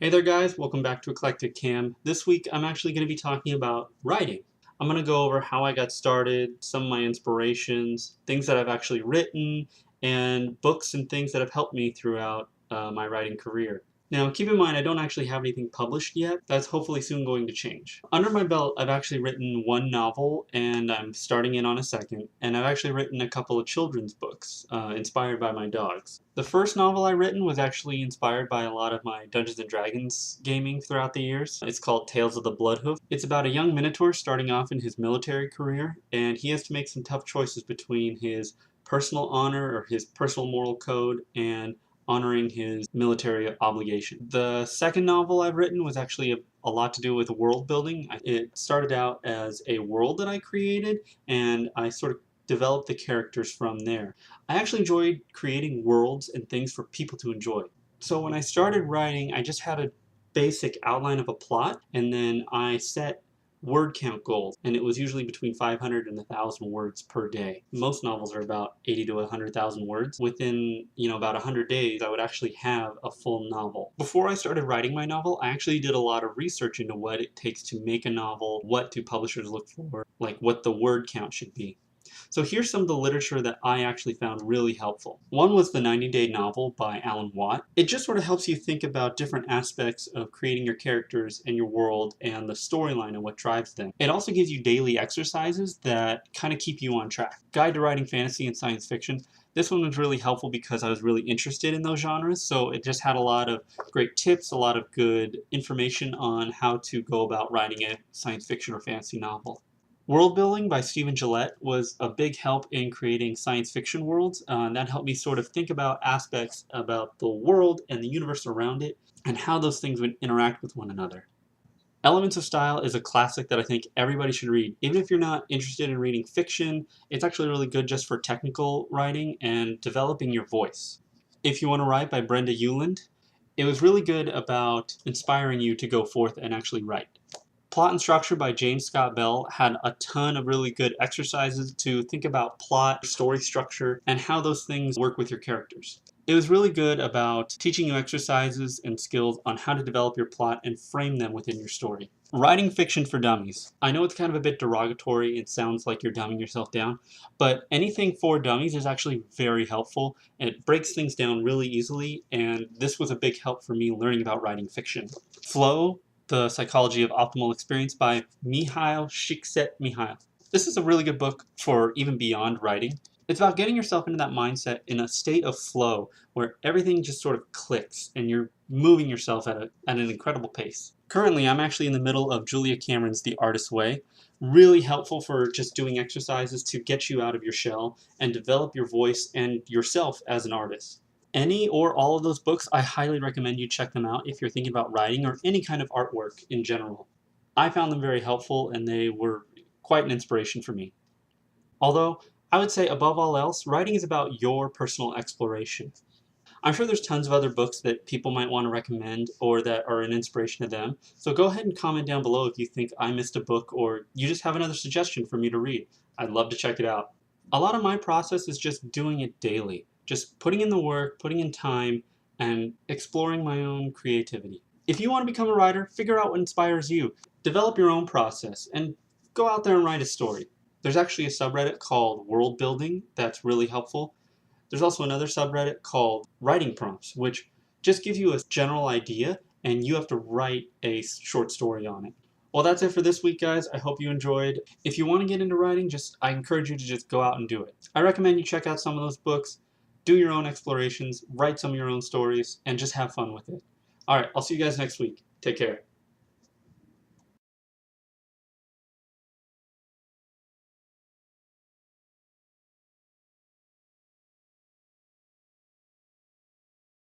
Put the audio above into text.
Hey there guys, welcome back to Eclecticcam. This week I'm actually going to be talking about writing. I'm going to go over how I got started, some of my inspirations, things that I've actually written, and books and things that have helped me throughout my writing career. Now keep in mind I don't actually have anything published yet. That's hopefully soon going to change. Under my belt I've actually written one novel and I'm starting in on a second, and I've actually written a couple of children's books inspired by my dogs. The first novel I written was actually inspired by a lot of my Dungeons and Dragons gaming throughout the years. It's called Tales of the Bloodhoof. It's about a young minotaur starting off in his military career, and he has to make some tough choices between his personal honor or his personal moral code and honoring his military obligation. The second novel I've written was actually a lot to do with world building. It started out as a world that I created, and I sort of developed the characters from there. I actually enjoyed creating worlds and things for people to enjoy. So when I started writing, I just had a basic outline of a plot, and then I set word count goals, and it was usually between 500 and 1,000 words per day. Most novels are about 80 to 100,000 words. Within, about 100 days, I would actually have a full novel. Before I started writing my novel, I actually did a lot of research into what it takes to make a novel, what do publishers look for, like what the word count should be. So here's some of the literature that I actually found really helpful. One was the 90-Day Novel by Alan Watt. It just sort of helps you think about different aspects of creating your characters and your world and the storyline and what drives them. It also gives you daily exercises that kind of keep you on track. Guide to Writing Fantasy and Science Fiction. This one was really helpful because I was really interested in those genres, so it just had a lot of great tips, a lot of good information on how to go about writing a science fiction or fantasy novel. World building by Gillette was a big help in creating science fiction worlds, and that helped me sort of think about aspects about the world and the universe around it and how those things would interact with one another. Elements of Style is a classic that I think everybody should read. Even if you're not interested in reading fiction, it's actually really good just for technical writing and developing your voice. If You Want to Write by Brenda Ueland, it was really good about inspiring you to go forth and actually write. Plot and Structure by James Scott Bell had a ton of really good exercises to think about plot, story structure, and how those things work with your characters. It was really good about teaching you exercises and skills on how to develop your plot and frame them within your story. Writing Fiction for Dummies. I know it's kind of a bit derogatory, it sounds like you're dumbing yourself down, but anything for dummies is actually very helpful. It breaks things down really easily, and this was a big help for me learning about writing fiction. Flow, The Psychology of Optimal Experience by Mihaly Csikszentmihalyi. This is a really good book for even beyond writing. It's about getting yourself into that mindset in a state of flow where everything just sort of clicks and you're moving yourself at an incredible pace. Currently, I'm actually in the middle of Julia Cameron's The Artist's Way. Really helpful for just doing exercises to get you out of your shell and develop your voice and yourself as an artist. Any or all of those books, I highly recommend you check them out if you're thinking about writing or any kind of artwork in general. I found them very helpful and they were quite an inspiration for me. Although, I would say above all else, writing is about your personal exploration. I'm sure there's tons of other books that people might want to recommend or that are an inspiration to them, so go ahead and comment down below if you think I missed a book or you just have another suggestion for me to read. I'd love to check it out. A lot of my process is just doing it daily, just putting in the work, putting in time, and exploring my own creativity. If you want to become a writer, figure out what inspires you, develop your own process, and go out there and write a story. There's actually a subreddit called World Building that's really helpful. There's also another subreddit called Writing Prompts, which just gives you a general idea and you have to write a short story on it. Well, that's it for this week, guys. I hope you enjoyed. If you want to get into writing, I encourage you to just go out and do it. I recommend you check out some of those books, do your own explorations, write some of your own stories, and just have fun with it. All right, I'll see you guys next week. Take care.